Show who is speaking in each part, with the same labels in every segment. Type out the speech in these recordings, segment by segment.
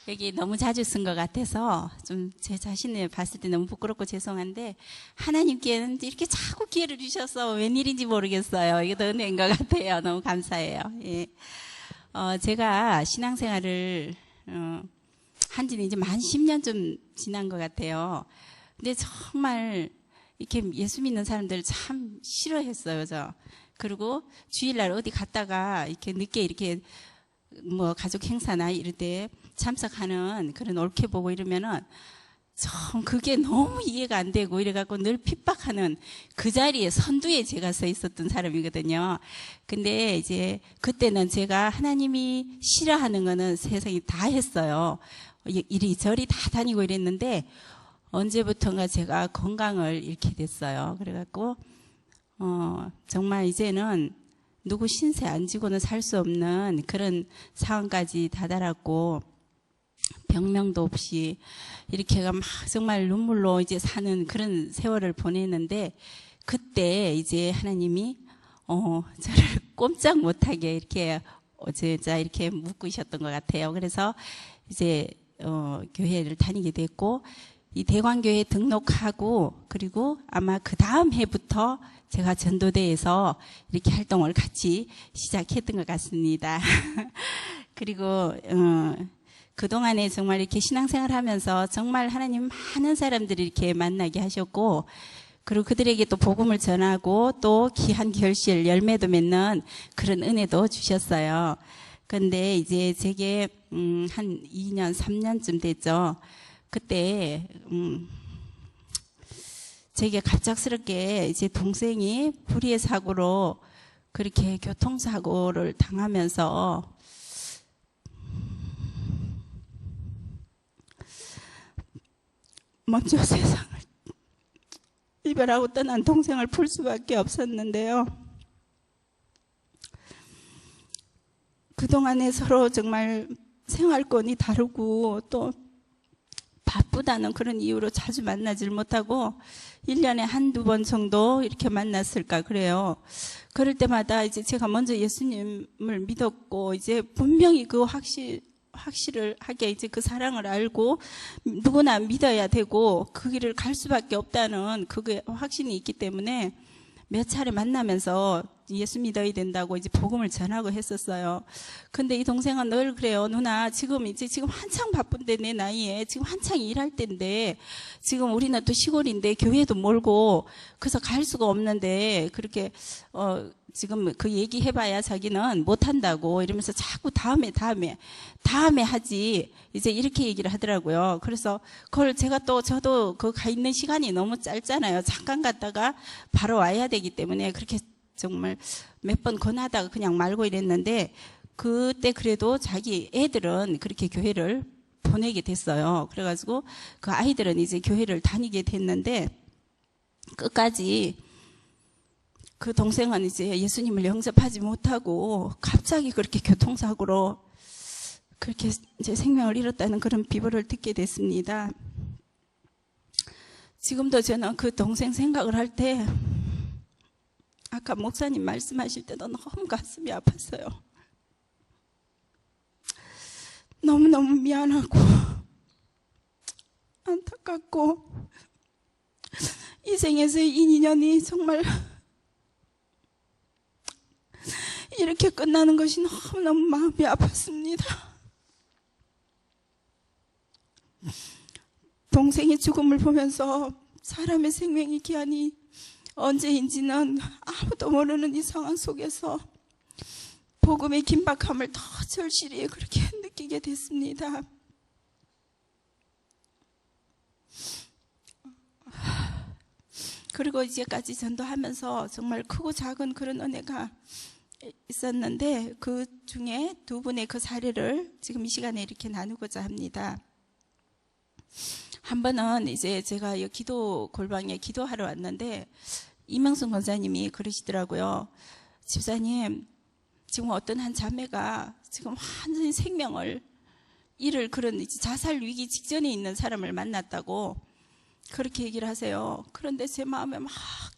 Speaker 1: 여기 너무 자주 쓴 것 같아서 좀 제 자신을 봤을 때 너무 부끄럽고 죄송한데, 하나님께는 이렇게 자꾸 기회를 주셔서 웬일인지 모르겠어요. 이게 더 은혜인 것 같아요. 너무 감사해요. 예. 제가 신앙생활을 한 지는 이제 만 10년 좀 지난 것 같아요. 근데 정말 이렇게 예수 믿는 사람들 참 싫어했어요, 저. 그리고 주일날 어디 갔다가 이렇게 늦게 이렇게 뭐 가족 행사나 이럴 때 참석하는 그런 옳게 보고 이러면은 참 그게 너무 이해가 안 되고 이래갖고 늘 핍박하는 그 자리에 선두에 제가 서 있었던 사람이거든요. 근데 이제 그때는 제가 하나님이 싫어하는 거는 세상이 다 했어요. 이리저리 다 다니고 이랬는데 언제부턴가 제가 건강을 잃게 됐어요. 그래갖고 정말 이제는 누구 신세 안 지고는 살 수 없는 그런 상황까지 다다랐고, 병명도 없이 이렇게가 막 정말 눈물로 이제 사는 그런 세월을 보냈는데, 그때 이제 하나님이 저를 꼼짝 못하게 이렇게 어제자 이렇게 묶으셨던 것 같아요. 그래서 이제 교회를 다니게 됐고, 이 대광교회에 등록하고, 그리고 아마 그 다음 해부터 제가 전도대에서 이렇게 활동을 같이 시작했던 것 같습니다. 그리고 그동안에 정말 이렇게 신앙생활 하면서 정말 하나님 많은 사람들이 이렇게 만나게 하셨고, 그리고 그들에게 또 복음을 전하고 또 귀한 결실, 열매도 맺는 그런 은혜도 주셨어요. 근데 이제 제게 한 2년, 3년쯤 됐죠. 그때 제게 갑작스럽게 이제 동생이 불의의 사고로 그렇게 교통사고를 당하면서 먼저 세상을 이별하고 떠난 동생을 볼 수밖에 없었는데요. 그동안에 서로 정말 생활권이 다르고 또 바쁘다는 그런 이유로 자주 만나질 못하고 1년에 한두 번 정도 이렇게 만났을까 그래요. 그럴 때마다 이제 제가 먼저 예수님을 믿었고 이제 분명히 그 확실하게 이제 그 사랑을 알고 누구나 믿어야 되고 그 길을 갈 수밖에 없다는 그게 확신이 있기 때문에 몇 차례 만나면서 예수 믿어야 된다고 이제 복음을 전하고 했었어요. 근데 이 동생은 늘 그래요. 누나, 지금 한창 바쁜데 내 나이에 지금 한창 일할 때인데 지금 우리는 또 시골인데 교회도 멀고 그래서 갈 수가 없는데 그렇게 지금 그 얘기해봐야 자기는 못한다고 이러면서 자꾸 다음에 하지 이제 이렇게 얘기를 하더라고요. 그래서 그걸 저도 그 가 있는 시간이 너무 짧잖아요. 잠깐 갔다가 바로 와야 되기 때문에 그렇게 정말 몇 번 권하다가 그냥 말고 이랬는데 그때 그래도 자기 애들은 그렇게 교회를 보내게 됐어요. 그래가지고 그 아이들은 이제 교회를 다니게 됐는데 끝까지 그 동생은 이제 예수님을 영접하지 못하고 갑자기 그렇게 교통사고로 그렇게 이제 생명을 잃었다는 그런 비보를 듣게 됐습니다. 지금도 저는 그 동생 생각을 할 때 아까 목사님 말씀하실 때도 너무 가슴이 아팠어요. 너무너무 미안하고 안타깝고 이 생에서 이 인연이 정말 이렇게 끝나는 것이 너무너무 마음이 아팠습니다. 동생의 죽음을 보면서 사람의 생명이 귀하니 언제인지는 아무도 모르는 이 상황 속에서 복음의 긴박함을 더 절실히 그렇게 느끼게 됐습니다. 그리고 이제까지 전도하면서 정말 크고 작은 그런 은혜가 있었는데 그 중에 두 분의 그 사례를 지금 이 시간에 이렇게 나누고자 합니다. 한 번은 이제 제가 이 기도 골방에 기도하러 왔는데 이명순 권사님이 그러시더라고요. 집사님, 지금 어떤 한 자매가 지금 완전히 생명을 잃을 그런 자살 위기 직전에 있는 사람을 만났다고 그렇게 얘기를 하세요. 그런데 제 마음에 막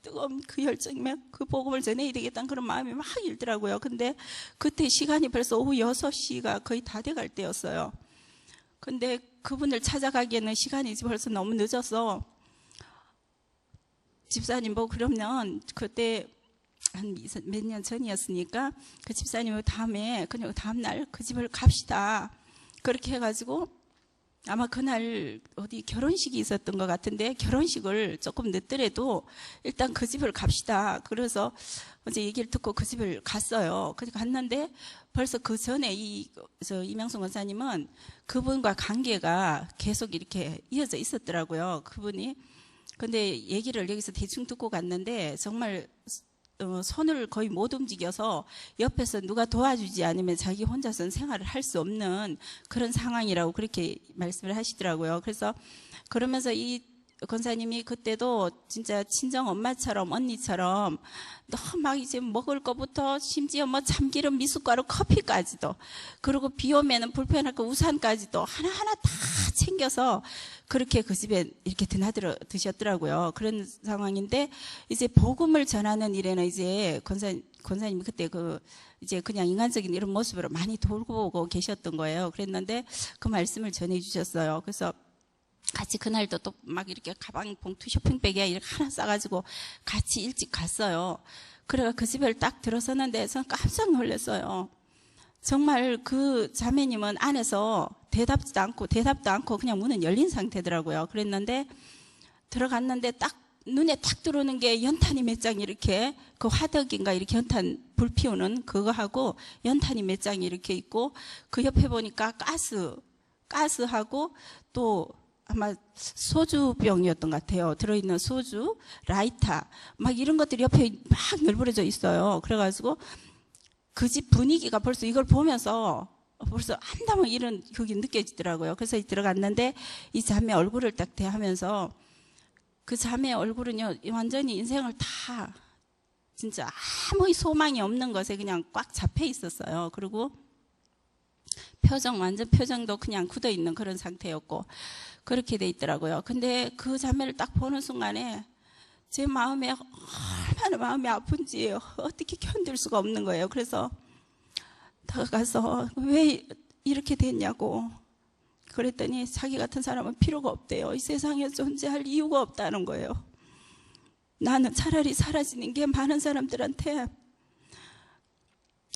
Speaker 1: 뜨거운 그 열정이 그 복음을 전해야 되겠다는 그런 마음이 막 일더라고요. 근데 그때 시간이 벌써 오후 6시가 거의 다 돼갈 때였어요. 근데 그분을 찾아가기에는 시간이 벌써 너무 늦어서 집사님 뭐 그러면 그때 한 몇 년 전이었으니까 그 집사님은 다음에 그냥 다음날 그 집을 갑시다. 그렇게 해가지고 아마 그날 어디 결혼식이 있었던 것 같은데 결혼식을 조금 늦더라도 일단 그 집을 갑시다. 그래서 어제 얘기를 듣고 그 집을 갔어요. 갔는데 벌써 그 전에 이명순 권사님은 그분과 관계가 계속 이렇게 이어져 있었더라고요. 그분이. 근데 얘기를 여기서 대충 듣고 갔는데 정말 손을 거의 못 움직여서 옆에서 누가 도와주지 않으면 자기 혼자서는 생활을 할 수 없는 그런 상황이라고 그렇게 말씀을 하시더라고요. 그래서 그러면서 이 권사님이 그때도 진짜 친정 엄마처럼 언니처럼 너무 막 이제 먹을 거부터 심지어 뭐 참기름 미숫가루 커피까지도 그리고 비 오면은 불편할까 우산까지도 하나하나 다 챙겨서 그렇게 그 집에 이렇게 드나들어 드셨더라고요. 그런 상황인데 이제 복음을 전하는 일에는 이제 권사님이 그때 이제 그냥 인간적인 이런 모습으로 많이 돌고 오고 계셨던 거예요. 그랬는데 그 말씀을 전해 주셨어요. 그래서 같이 그날도 또 막 이렇게 가방 봉투 쇼핑백에 이렇게 하나 싸가지고 같이 일찍 갔어요. 그래가 그 집을 딱 들어섰는데 저는 깜짝 놀랐어요. 정말 그 자매님은 안에서 대답도 않고 그냥 문은 열린 상태더라고요. 그랬는데 들어갔는데 딱 눈에 딱 들어오는 게 연탄이 몇 장이 이렇게 그 화덕인가 이렇게 연탄 불 피우는 그거 하고 연탄이 몇 장이 이렇게 있고 그 옆에 보니까 가스하고 또 아마 소주병이었던 것 같아요. 들어있는 소주, 라이터 막 이런 것들이 옆에 막 널브러져 있어요. 그래가지고 그 집 분위기가 벌써 이걸 보면서 벌써 한담은 이런 그게 느껴지더라고요. 그래서 들어갔는데 이 자매 얼굴을 딱 대하면서 그 자매 얼굴은요 완전히 인생을 다 진짜 아무 소망이 없는 것에 그냥 꽉 잡혀 있었어요. 그리고 완전 표정도 그냥 굳어 있는 그런 상태였고 그렇게 돼 있더라고요. 근데 그 자매를 딱 보는 순간에 제 마음에 얼마나 마음이 아픈지 어떻게 견딜 수가 없는 거예요. 그래서 다가가서 왜 이렇게 됐냐고 그랬더니 자기 같은 사람은 필요가 없대요. 이 세상에 존재할 이유가 없다는 거예요. 나는 차라리 사라지는 게 많은 사람들한테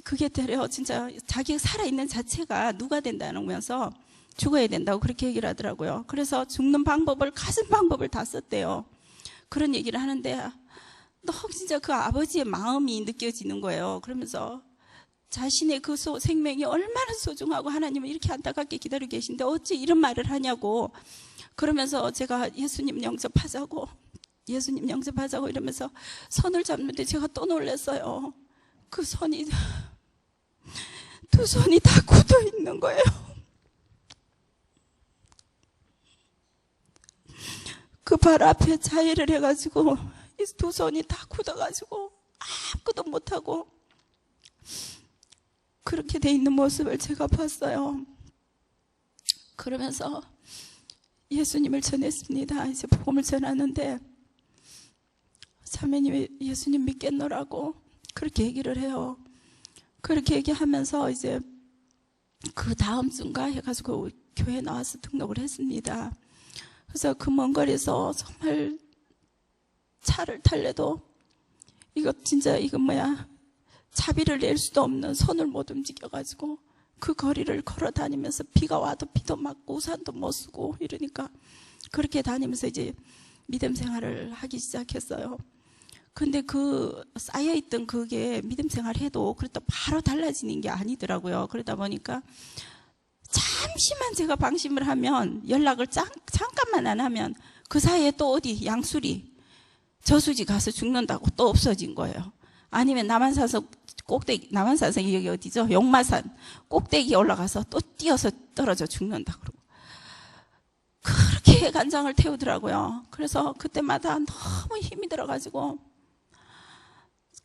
Speaker 1: 그게 되려 진짜 자기가 살아있는 자체가 누가 된다면서 죽어야 된다고 그렇게 얘기를 하더라고요. 그래서 죽는 방법을 가진 방법을 다 썼대요. 그런 얘기를 하는데 너무 진짜 그 아버지의 마음이 느껴지는 거예요. 그러면서 자신의 그 생명이 얼마나 소중하고 하나님을 이렇게 안타깝게 기다리고 계신데 어찌 이런 말을 하냐고 그러면서 제가 예수님 영접하자고 이러면서 손을 잡는데 제가 또 놀랐어요. 그 손이 두 손이 다 굳어 있는 거예요. 그 발 앞에 자해를 해가지고 이 두 손이 다 굳어가지고 아무것도 못하고 그렇게 돼 있는 모습을 제가 봤어요. 그러면서 예수님을 전했습니다. 이제 복음을 전하는데 자매님이 예수님 믿겠노라고 그렇게 얘기를 해요. 그렇게 얘기하면서 이제 그 다음 주인가 해가지고 교회 나와서 등록을 했습니다. 그래서 그 먼 거리에서 정말 차를 탈래도 이거 차비를 낼 수도 없는 손을 못 움직여가지고 그 거리를 걸어 다니면서 비가 와도 비도 맞고 우산도 못 쓰고 이러니까 그렇게 다니면서 이제 믿음 생활을 하기 시작했어요. 근데 그 쌓여있던 그게 믿음 생활해도 그렇다 바로 달라지는 게 아니더라고요. 그러다 보니까 잠시만 제가 방심을 하면 연락을 잠깐만 안 하면 그 사이에 또 어디 양수리 저수지 가서 죽는다고 또 없어진 거예요. 아니면 남한산성 여기 어디죠? 용마산 꼭대기에 올라가서 또 뛰어서 떨어져 죽는다 그러고 그렇게 간장을 태우더라고요. 그래서 그때마다 너무 힘이 들어가지고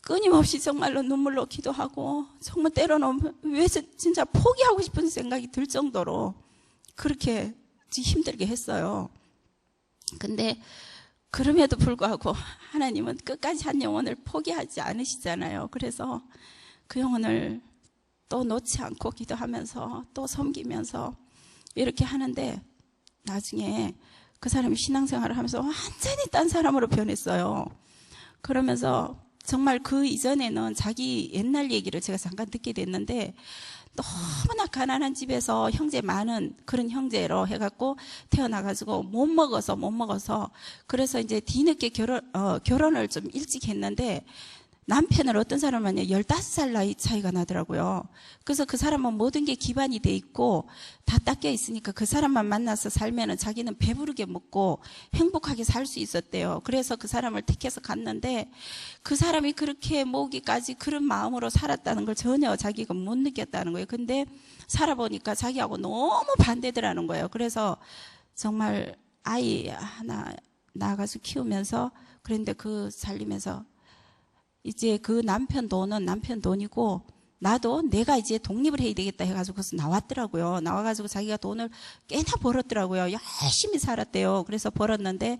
Speaker 1: 끊임없이 정말로 눈물로 기도하고 정말 때로는 왜 진짜 포기하고 싶은 생각이 들 정도로 그렇게 힘들게 했어요. 근데 그럼에도 불구하고 하나님은 끝까지 한 영혼을 포기하지 않으시잖아요. 그래서 그 영혼을 또 놓지 않고 기도하면서 또 섬기면서 이렇게 하는데 나중에 그 사람이 신앙생활을 하면서 완전히 딴 사람으로 변했어요. 그러면서 정말 그 이전에는 자기 옛날 얘기를 제가 잠깐 듣게 됐는데 너무나 가난한 집에서 형제 많은 그런 형제로 해갖고 태어나가지고 못 먹어서 그래서 이제 뒤늦게 결혼을 좀 일찍 했는데 남편을 어떤 사람은 15살 나이 차이가 나더라고요. 그래서 그 사람은 모든 게 기반이 돼 있고 다 닦여 있으니까 그 사람만 만나서 살면은 자기는 배부르게 먹고 행복하게 살 수 있었대요. 그래서 그 사람을 택해서 갔는데 그 사람이 그렇게 모으기까지 그런 마음으로 살았다는 걸 전혀 자기가 못 느꼈다는 거예요. 근데 살아보니까 자기하고 너무 반대더라는 거예요. 그래서 정말 아이 하나 낳아가지고 키우면서 그런데 그 살림에서 이제 그 남편 돈은 남편 돈이고 나도 내가 이제 독립을 해야 되겠다 해가지고 그래서 나왔더라고요. 나와가지고 자기가 돈을 꽤나 벌었더라고요. 열심히 살았대요. 그래서 벌었는데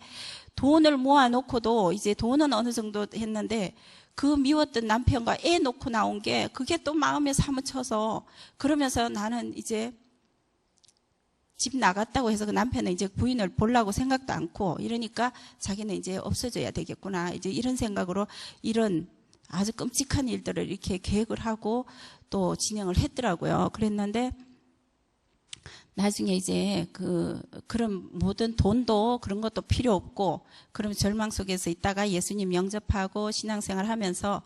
Speaker 1: 돈을 모아놓고도 이제 돈은 어느 정도 했는데 그 미웠던 남편과 애 놓고 나온 게 그게 또 마음에 사무쳐서 그러면서 나는 이제 집 나갔다고 해서 그 남편은 이제 부인을 보려고 생각도 않고 이러니까 자기는 이제 없어져야 되겠구나. 이제 이런 생각으로 이런 아주 끔찍한 일들을 이렇게 계획을 하고 또 진행을 했더라고요. 그랬는데 나중에 이제 그런 모든 돈도 그런 것도 필요 없고 그럼 절망 속에서 있다가 예수님 영접하고 신앙생활 하면서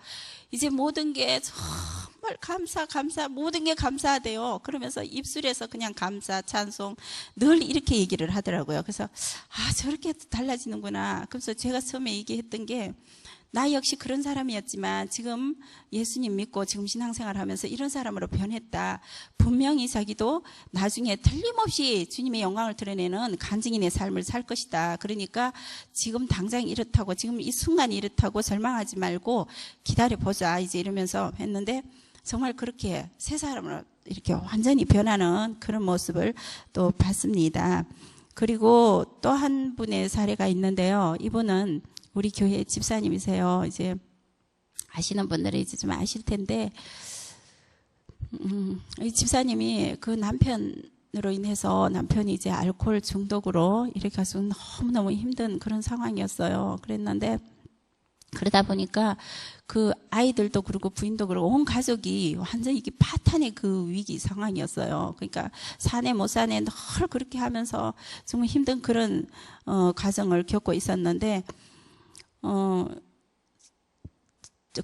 Speaker 1: 이제 모든 게 정말 감사 모든 게 감사하대요. 그러면서 입술에서 그냥 감사 찬송 늘 이렇게 얘기를 하더라고요. 그래서 저렇게 달라지는구나. 그래서 제가 처음에 얘기했던 게 나 역시 그런 사람이었지만 지금 예수님 믿고 지금 신앙생활 하면서 이런 사람으로 변했다. 분명히 자기도 나중에 틀림없이 주님의 영광을 드러내는 간증인의 삶을 살 것이다. 그러니까 지금 당장 이렇다고 지금 이 순간이 이렇다고 절망하지 말고 기다려보자. 이제 이러면서 했는데 정말 그렇게 새 사람으로 이렇게 완전히 변하는 그런 모습을 또 봤습니다. 그리고 또 한 분의 사례가 있는데요. 이분은 우리 교회 집사님이세요. 이제 아시는 분들은 이제 좀 아실 텐데, 이 집사님이 그 남편으로 인해서 남편이 이제 알코올 중독으로 이렇게 해서 너무너무 힘든 그런 상황이었어요. 그랬는데, 그러다 보니까 그 아이들도 그러고 부인도 그러고 온 가족이 완전히 이게 파탄의 그 위기 상황이었어요. 그러니까 사내 못 사내 늘 그렇게 하면서 정말 힘든 그런 과정을 겪고 있었는데,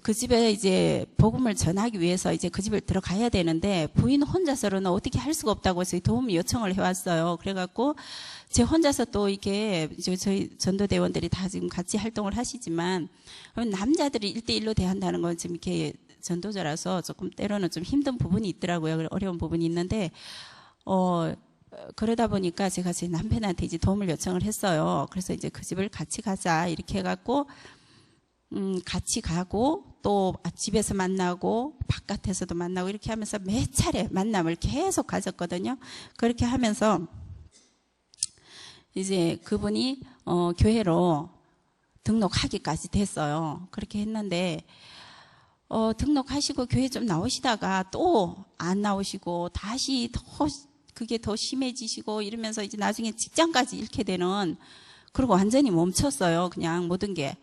Speaker 1: 그 집에 이제 복음을 전하기 위해서 이제 그 집을 들어가야 되는데 부인 혼자서는 어떻게 할 수가 없다고 해서 도움 요청을 해왔어요. 그래갖고 제 혼자서 또 이게 저희 전도대원들이 다 지금 같이 활동을 하시지만 남자들이 1대1로 대한다는 건 지금 이렇게 전도자라서 조금 때로는 좀 힘든 부분이 있더라고요. 어려운 부분이 있는데 그러다 보니까 제가 제 남편한테 이제 도움을 요청을 했어요. 그래서 이제 그 집을 같이 가자 이렇게 해갖고 같이 가고 또 집에서 만나고 바깥에서도 만나고 이렇게 하면서 몇 차례 만남을 계속 가졌거든요. 그렇게 하면서 이제 그분이 교회로 등록하기까지 됐어요. 그렇게 했는데 등록하시고 교회 좀 나오시다가 또 안 나오시고 다시 그게 더 심해지시고 이러면서 이제 나중에 직장까지 잃게 되는, 그리고 완전히 멈췄어요. 그냥 모든 게.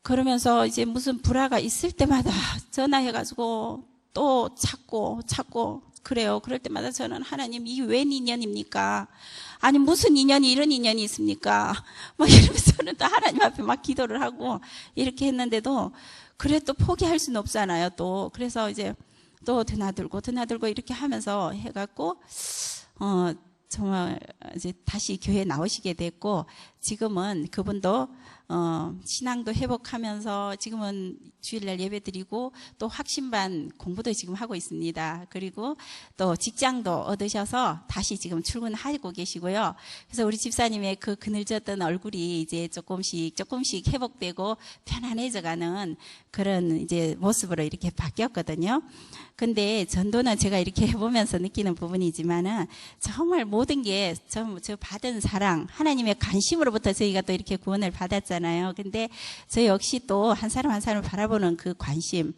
Speaker 1: 그러면서 이제 무슨 불화가 있을 때마다 전화해가지고 또 찾고 그래요. 그럴 때마다 저는 하나님 이게 웬 인연입니까? 아니 무슨 인연이 이런 인연이 있습니까? 막 이러면서 저는 또 하나님 앞에 막 기도를 하고 이렇게 했는데도 그래 또 포기할 수는 없잖아요. 또 그래서 이제 또 드나들고 이렇게 하면서 해갖고 정말 이제 다시 교회에 나오시게 됐고 지금은 그분도 신앙도 회복하면서 지금은 주일날 예배드리고 또 확신반 공부도 지금 하고 있습니다. 그리고 또 직장도 얻으셔서 다시 지금 출근하고 계시고요. 그래서 우리 집사님의 그 그늘졌던 얼굴이 이제 조금씩 회복되고 편안해져가는 그런 이제 모습으로 이렇게 바뀌었거든요. 근데 전도는 제가 이렇게 해보면서 느끼는 부분이지만은 정말 모든 게 저 받은 사랑, 하나님의 관심으로부터 저희가 또 이렇게 구원을 받았잖아요. 근데 저 역시 또 한 사람 한 사람을 바라보는 그 관심,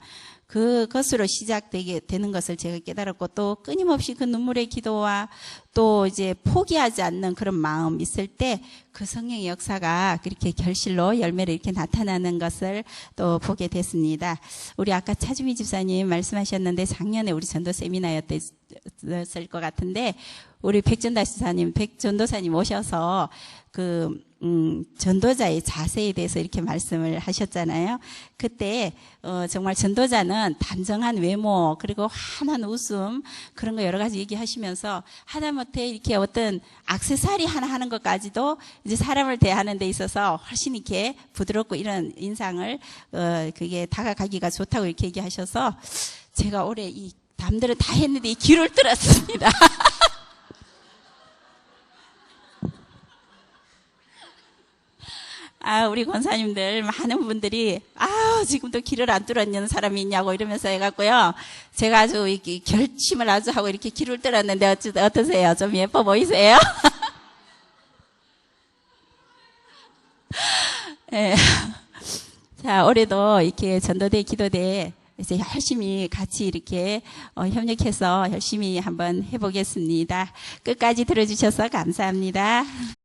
Speaker 1: 그것으로 시작되게 되는 것을 제가 깨달았고, 또 끊임없이 그 눈물의 기도와 또 이제 포기하지 않는 그런 마음 있을 때 그 성령의 역사가 그렇게 결실로 열매로 이렇게 나타나는 것을 또 보게 됐습니다. 우리 아까 차주미 집사님 말씀하셨는데 작년에 우리 전도 세미나였을 것 같은데, 우리 백전도사님 오셔서 전도자의 자세에 대해서 이렇게 말씀을 하셨잖아요. 그때 정말 전도자는 단정한 외모, 그리고 환한 웃음, 그런 거 여러 가지 얘기하시면서 하다못해 이렇게 어떤 액세서리 하나 하는 것까지도 이제 사람을 대하는 데 있어서 훨씬 이렇게 부드럽고 이런 인상을 그게 다가가기가 좋다고 이렇게 얘기하셔서 제가 올해 이 남들은 다 했는데 이 귀를 뚫었습니다. 우리 권사님들 많은 분들이 지금도 귀를 안 뚫었는 사람이 있냐고 이러면서 해갖고요. 제가 아주 이렇게 결심을 아주 하고 이렇게 귀를 뚫었는데 어떠세요? 좀 예뻐 보이세요? 네. 자, 올해도 이렇게 전도대, 기도대 이제 열심히 같이 이렇게 협력해서 열심히 한번 해보겠습니다. 끝까지 들어주셔서 감사합니다.